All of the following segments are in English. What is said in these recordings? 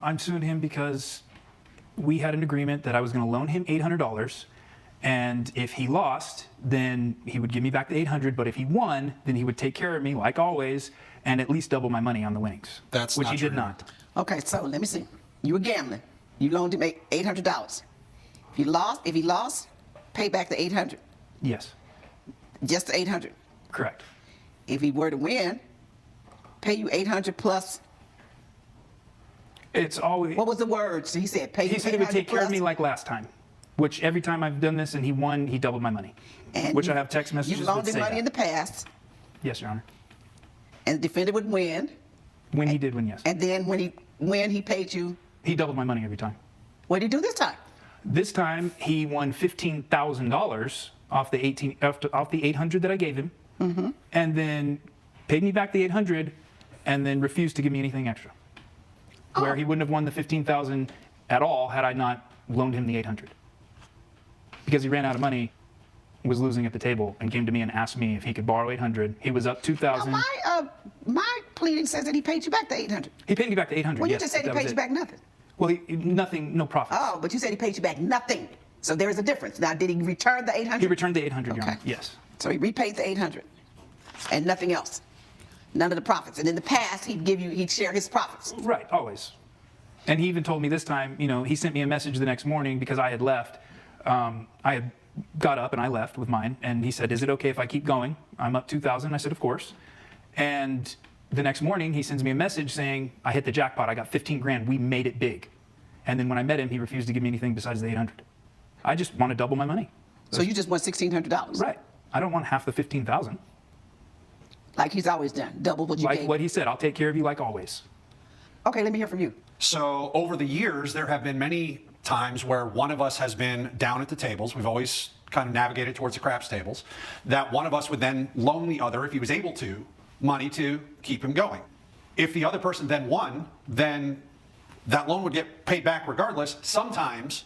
I'm suing him because we had an agreement that I was going to loan him $800, and if he lost, then he would give me back the $800, but if he won, then he would take care of me like always and at least double my money on the winnings. That's which not he true. did not. Okay, so let me see. You were gambling. You loaned him $800. If he lost, pay back the $800. Yes, Just the $800. correct. If he were to win, pay you $800 plus. It's always. What was the words? He said pay you He said he would take care of me plus. like last time, which every time I've done this and he won, he doubled my money. And which you- I have text messages You that loaned him say money that. in the past, Yes, Your Honor. and the defendant would win, When he did win, yes. and then when he paid you. He doubled my money every time. What did he do this time? This time he won $15,000 off the $800 that I gave him, and then paid me back the $800, and then refused to give me anything extra. Where he wouldn't have won the $15,000 at all had I not loaned him the $800. Because he ran out of money, was losing at the table, and came to me and asked me if he could borrow $800. He was up $2,000. My pleading says that he paid you back the $800. He paid me back the $800. Well, you yes, just said he that was paid you it. back nothing. Well, nothing, no profit. Oh, but you said he paid you back nothing. So there is a difference. Now, did he return the $800? He returned the $800, Your Okay. Honor. Yes. So he repaid the $800, and nothing else, none of the profits. And in the past, he'd share his profits. Right, always. And he even told me this time, he sent me a message the next morning because I had left. I had got up and I left with mine, and he said, "Is it okay if I keep going? I'm up 2,000." I said, "Of course." And the next morning, he sends me a message saying, "I hit the jackpot. I got 15 grand. We made it big." And then when I met him, he refused to give me anything besides the 800. I just want to double my money. So you just want $1,600. Right. I don't want half the 15,000. Like he's always done, double what you Like gave. what he said, I'll take care of you like always. Okay, let me hear from you. So over the years, there have been many times where one of us has been down at the tables. We've always kind of navigated towards the craps tables. That one of us would then loan the other, if he was able to, money to keep him going. If the other person then won, then that loan would get paid back regardless. Sometimes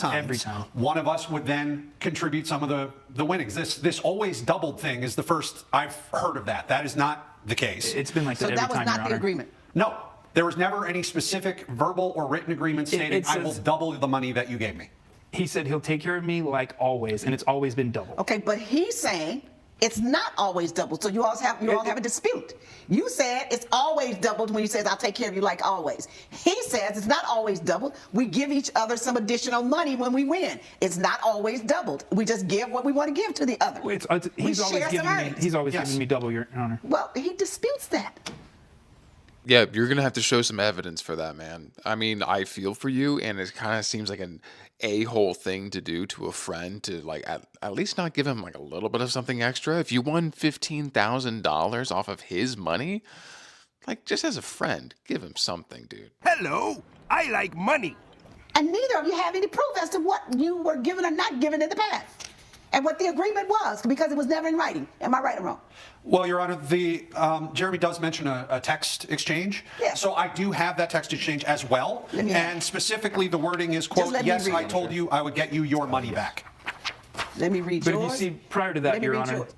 Every time. one of us would then contribute some of the winnings. This always doubled thing is the first I've heard of that. That is not the case. It's been like So that every that was time, Your not the Honor. agreement. No, there was never any specific verbal or written agreement stating, it I will says- double the money that you gave me. He said he'll take care of me like always, and it's always been double. Okay, but he's saying it's not always doubled. So you all have a dispute. You said it's always doubled when he says I'll take care of you like always. He says it's not always doubled. We give each other some additional money when we win. It's not always doubled. We just give what we want to give to the other. He's We always share some giving me. earnings. He's always Yes. giving me double, Your Honor. Well, he disputes that. Yeah, you're going to have to show some evidence for that, man. I mean, I feel for you, and it kind of seems like an a-hole thing to do to a friend to, like, at least not give him, like, a little bit of something extra. If you won $15,000 off of his money, like, just as a friend, give him something, dude. Hello, I like money. And neither of you have any proof as to what you were given or not given in the past. And what the agreement was, because it was never in writing. Am I right or wrong? Well, Your Honor, Jeremy does mention a text exchange. Yeah. So I do have that text exchange as well. Let me- And specifically, the wording is, quote, let me yes, read I it. told you I would get you your money back. Let me read But if yours. you see, prior to that, Let me Your read Honor, yours.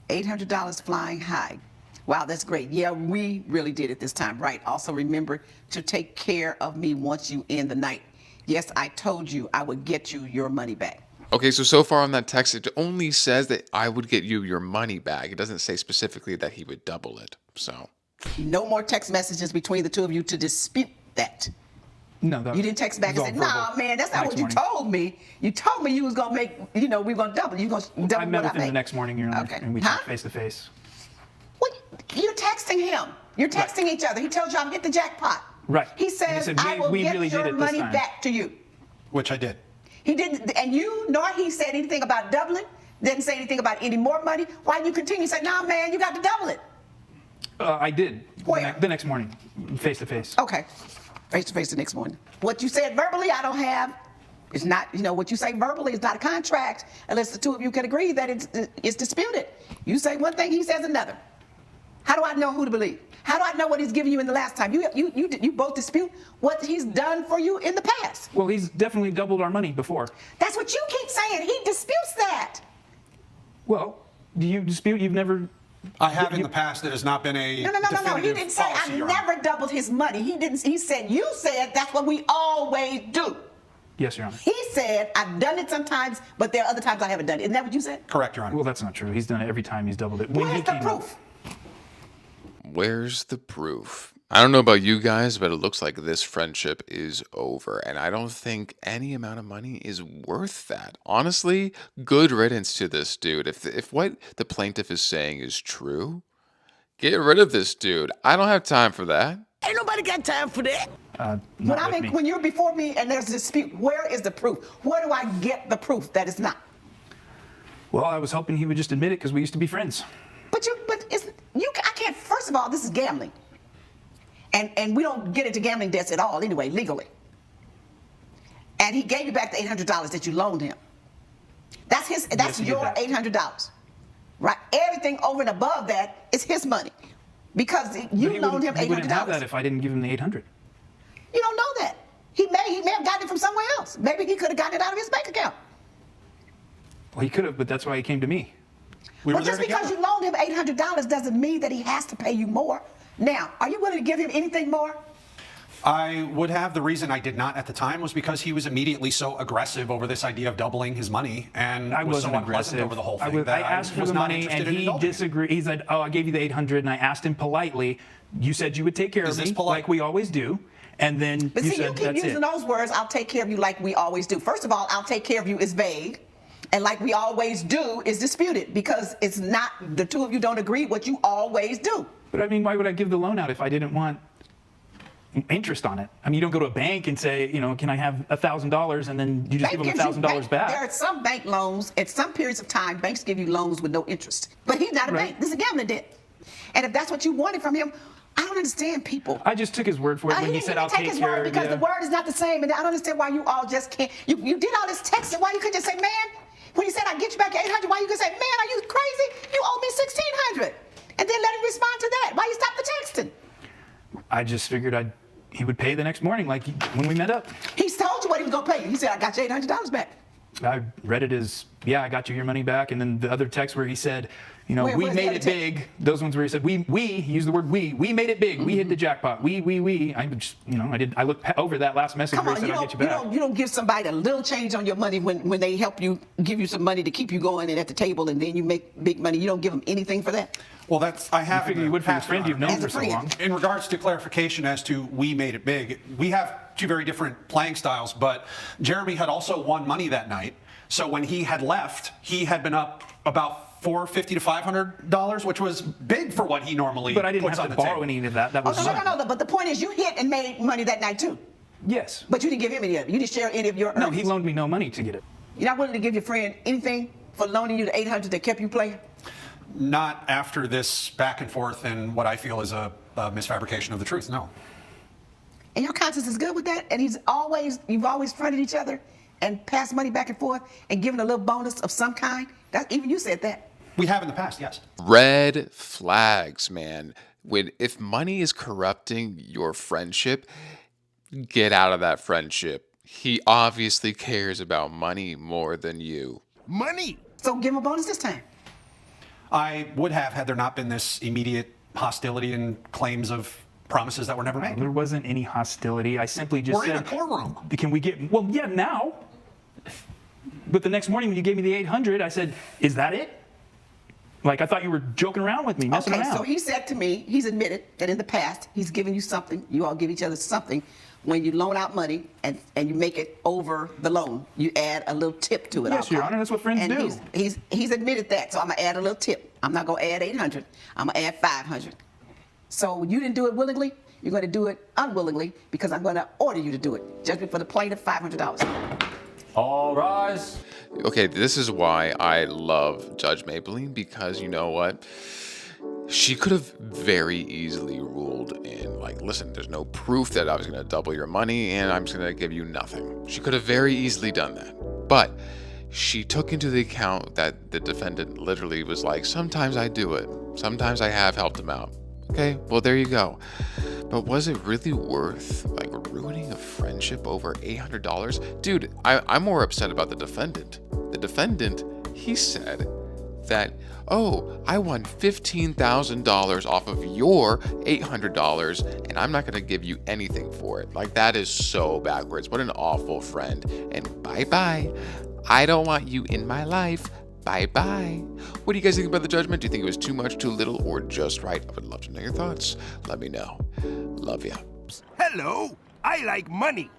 $800 flying high. Wow, that's great. Yeah, we really did it this time, right? Also remember to take care of me once you end the night. Yes, I told you I would get you your money back. Okay, so far on that text, it only says that I would get you your money back. It doesn't say specifically that he would double it, so. No more text messages between the two of you to dispute that. no, that You didn't text back was and all say, verbal nah, man, that's the not next what you morning. told me. You told me you was going to make, we were going to double. You going to double I met what with I him the made. next morning, Your Honor, Okay. and we Huh? talked face to face. What? You're texting him. You're texting each other. He tells you I'll get the jackpot. Right. He And he says, said, I will we get really did your it this money time. back to you. Which I did. He didn't, and you, nor he said anything about doubling, didn't say anything about any more money. Why do you continue to say, nah, man, you got to double it? I did. Where? The next morning, face to face. Okay. Face to face the next morning. What you said verbally, I don't have. It's not, what you say verbally is not a contract unless the two of you can agree that it's disputed. You say one thing, he says another. How do I know who to believe? How do I know what he's giving you in the last time? You both dispute what he's done for you in the past. Well, he's definitely doubled our money before. That's what you keep saying. He disputes that. Well, do you dispute you've never I have in the past. It has not been a No. He definitive didn't say policy, I Your Honor. never doubled his money. He didn't. He said you said that's what we always do. Yes, Your Honor. He said I've done it sometimes, but there are other times I haven't done it. Isn't that what you said? Correct, Your Honor. Well, that's not true. He's done it every time he's doubled it. When he Where's the came up- proof? Where's the proof? I don't know about you guys, but it looks like this friendship is over. And I don't think any amount of money is worth that. Honestly, good riddance to this dude. If what the plaintiff is saying is true, get rid of this dude. I don't have time for that. Ain't nobody got time for that. not with me. When you're before me and there's a dispute, where is the proof? Where do I get the proof that it's not? Well, I was hoping he would just admit it because we used to be friends. I can't. First of all, this is gambling, and we don't get into gambling debts at all anyway, legally. And he gave you back the $800 that you loaned him. That's his. Yes, That's he did your that. $800, right? Everything over and above that is his money, because you But he loaned him wouldn't- He wouldn't have that $800. if I didn't give him the 800. You don't know that. He may have gotten it from somewhere else. Maybe he could have gotten it out of his bank account. Well, he could have, but that's why he came to me. We were But there just because together. you loaned him $800 doesn't mean that he has to pay you more. Now, are you willing to give him anything more? I would have. The reason I did not at the time was because he was immediately so aggressive over this idea of doubling his money and I was wasn't so unpleasant aggressive. over the whole I, thing was, that I asked for was the not money, and interested in he indulging. disagreed. He said, "Oh, I gave you the 800," and I asked him politely. You said you would take care Is of this me, polite? like we always do, and then But you see, you said keep that's using it. those words, I'll take care of you like we always do. First of all, I'll take care of you is vague. And like we always do is disputed because it's not, the two of you don't agree what you always do. But I mean, why would I give the loan out if I didn't want interest on it? I mean, you don't go to a bank and say, can I have $1,000, and then you just give them Bank gives you- $1,000 back. There are some bank loans, at some periods of time, banks give you loans with no interest. But he's not a Right. bank. This is a gambling debt. And if that's what you wanted from him, I don't understand people. I just took his word for it when he said, didn't "I'll take take his care word of because you." the word is not the same, and I don't understand why you all just can't. You did all this texting. Why you could just say, "Man," when you said, "I get you back 800," why you could say, "Man, are you crazy? You owe me 1,600," and then let him respond to that. Why you stop the texting? I just figured he would pay the next morning, like when we met up. He told you what he was gonna pay you. He said, "I got you $800 back." I read it as, "Yeah, I got you your money back," and then the other text where he said, Where- "We where's the made other it text? big." Those ones where he said, "We," he used the word "we made it big. We hit the jackpot. We." I just, I looked over that last message Come where on, he said, you "I'll don't, get you you back." don't give somebody a little change on your money when they help you, give you some money to keep you going and at the table, and then you make big money. You don't give them anything for that. Well, I have. figure in you the would for your past, friend Your you've known As a for so friend. long. In regards to clarification as to we made it big, we have two very different playing styles, but Jeremy had also won money that night. So when he had left, he had been up about $450 to $500, which was big for what he normally But I didn't puts have on to the borrow table. any of that. That Oh, was no. But the point is, you hit and made money that night too. Yes. But you didn't give him any of it. You didn't share any of your No, earnings. he loaned me no money to get it. You're not willing to give your friend anything for loaning you the 800 that kept you playing? Not after this back and forth and what I feel is a misfabrication of the truth, no. And your conscience is good with that? And you've always fronted each other and passed money back and forth and given a little bonus of some kind? Even you said that. We have in the past, yes. Red flags, man. If money is corrupting your friendship, get out of that friendship. He obviously cares about money more than you. Money. So give him a bonus this time. I would have had there not been this immediate hostility and claims of promises that were never made. There wasn't any hostility. I simply just We're in said, a courtroom. "Can we get?" Well, yeah, now. But the next morning when you gave me the 800, I said, "Is that it?" Like, I thought you were joking around with me, messing Okay, around. so he said to me, he's admitted that in the past, he's given you something, you all give each other something. When you loan out money and you make it over the loan, you add a little tip to it. Yes, I'll Your call Honor, it. that's what friends And do. He's admitted that, so I'm gonna add a little tip. I'm not gonna add 800, I'm gonna add 500. So you didn't do it willingly, you're gonna do it unwillingly because I'm gonna order you to do it. Judgment for the plaintiff, $500. All rise. Okay, this is why I love Judge Maybelline, because you know what? She could have very easily ruled in, like, listen, there's no proof that I was going to double your money and I'm just going to give you nothing. She could have very easily done that. But she took into the account that the defendant literally was like, sometimes I do it. Sometimes I have helped him out. Okay, well, there you go. But was it really worth, like, ruining a friendship over $800? Dude, I'm more upset about the defendant. The defendant, he said that, oh, I won $15,000 off of your $800 and I'm not going to give you anything for it. Like, that is so backwards. What an awful friend. And bye-bye. I don't want you in my life. Bye-bye. What do you guys think about the judgment? Do you think it was too much, too little, or just right? I would love to know your thoughts. Let me know. Love ya. Hello, I like money.